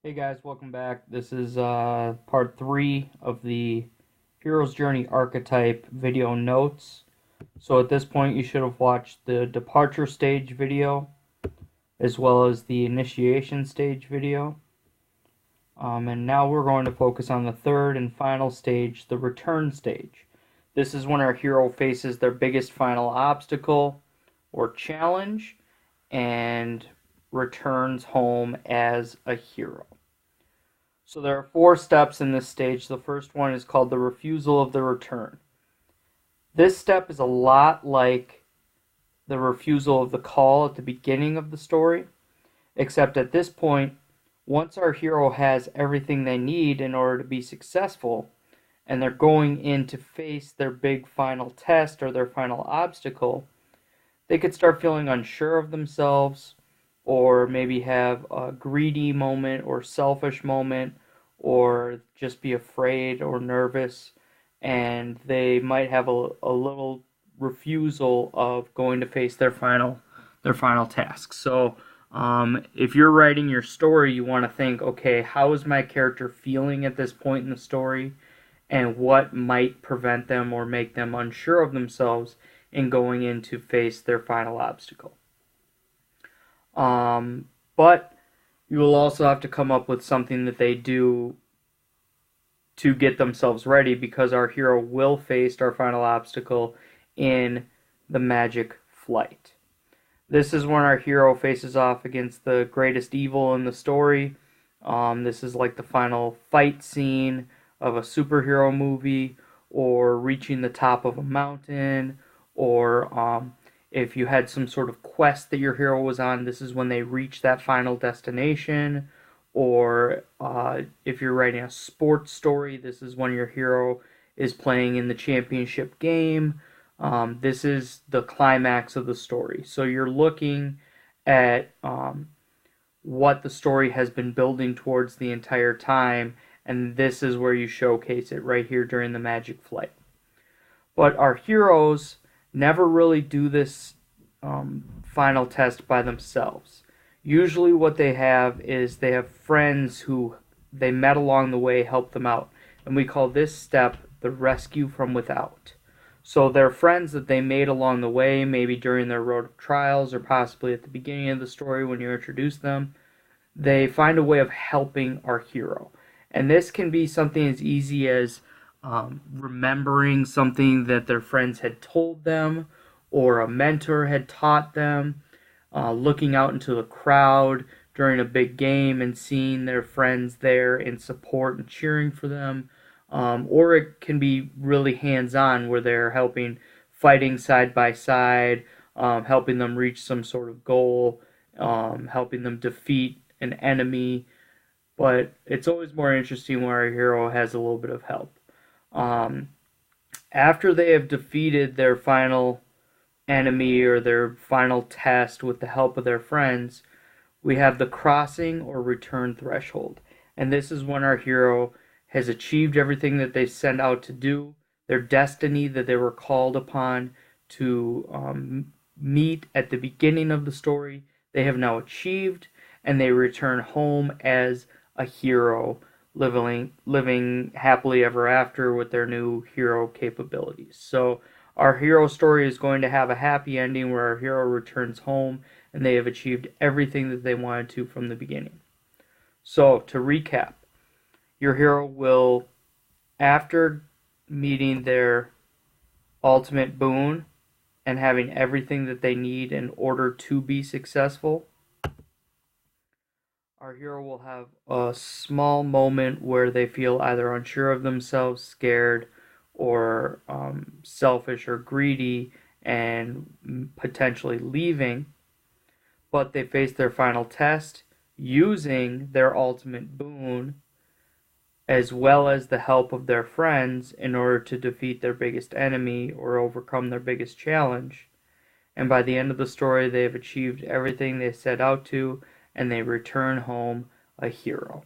Hey guys, welcome back. This is part 3 of the Hero's Journey Archetype video notes. So at this point you should have watched the departure stage video as well as the initiation stage video. And now we're going to focus on the third and final stage, the return stage. This is when our hero faces their biggest final obstacle or challenge and returns home as a hero. So there are 4 steps in this stage. The first one is called the refusal of the return. This step is a lot like the refusal of the call at the beginning of the story, except at this point, once our hero has everything they need in order to be successful, and they're going in to face their big final test or their final obstacle, they could start feeling unsure of themselves, or maybe have a greedy moment or selfish moment, or just be afraid or nervous, and they might have a little refusal of going to face their final task. So if you're writing your story, you want to think, okay, how is my character feeling at this point in the story, and what might prevent them or make them unsure of themselves in going in to face their final obstacle. But you will also have to come up with something that they do to get themselves ready, because our hero will face our final obstacle in the magic flight. This is when our hero faces off against the greatest evil in the story. This is like the final fight scene of a superhero movie, or reaching the top of a mountain, or if you had some sort of quest that your hero was on, this is when they reach that final destination. Or if you're writing a sports story, this is when your hero is playing in the championship game. This is the climax of the story. So you're looking at what the story has been building towards the entire time, and this is where you showcase it right here during the magic flight. But our heroes never really do this final test by themselves. Usually what they have is they have friends who they met along the way help them out. And we call this step the rescue from without. So they're friends that they made along the way, maybe during their road of trials, or possibly at the beginning of the story when you introduce them. They find a way of helping our hero. And this can be something as easy as remembering something that their friends had told them, or a mentor had taught them, looking out into the crowd during a big game and seeing their friends there in support and cheering for them. Or it can be really hands-on, where they're fighting side by side, helping them reach some sort of goal, helping them defeat an enemy. But it's always more interesting when our hero has a little bit of help. After they have defeated their final enemy or their final test with the help of their friends, we have the crossing or return threshold. And this is when our hero has achieved everything that they set out to do, their destiny that they were called upon to meet at the beginning of the story. They have now achieved, and they return home as a hero, living happily ever after with their new hero capabilities. So our hero story is going to have a happy ending where our hero returns home and they have achieved everything that they wanted to from the beginning. So, to recap, your hero will, after meeting their ultimate boon and having everything that they need in order to be successful, our hero will have a small moment where they feel either unsure of themselves, scared, or selfish or greedy, and potentially leaving. But they face their final test using their ultimate boon, as well as the help of their friends, in order to defeat their biggest enemy or overcome their biggest challenge. And by the end of the story, they have achieved everything they set out to, and they return home a hero.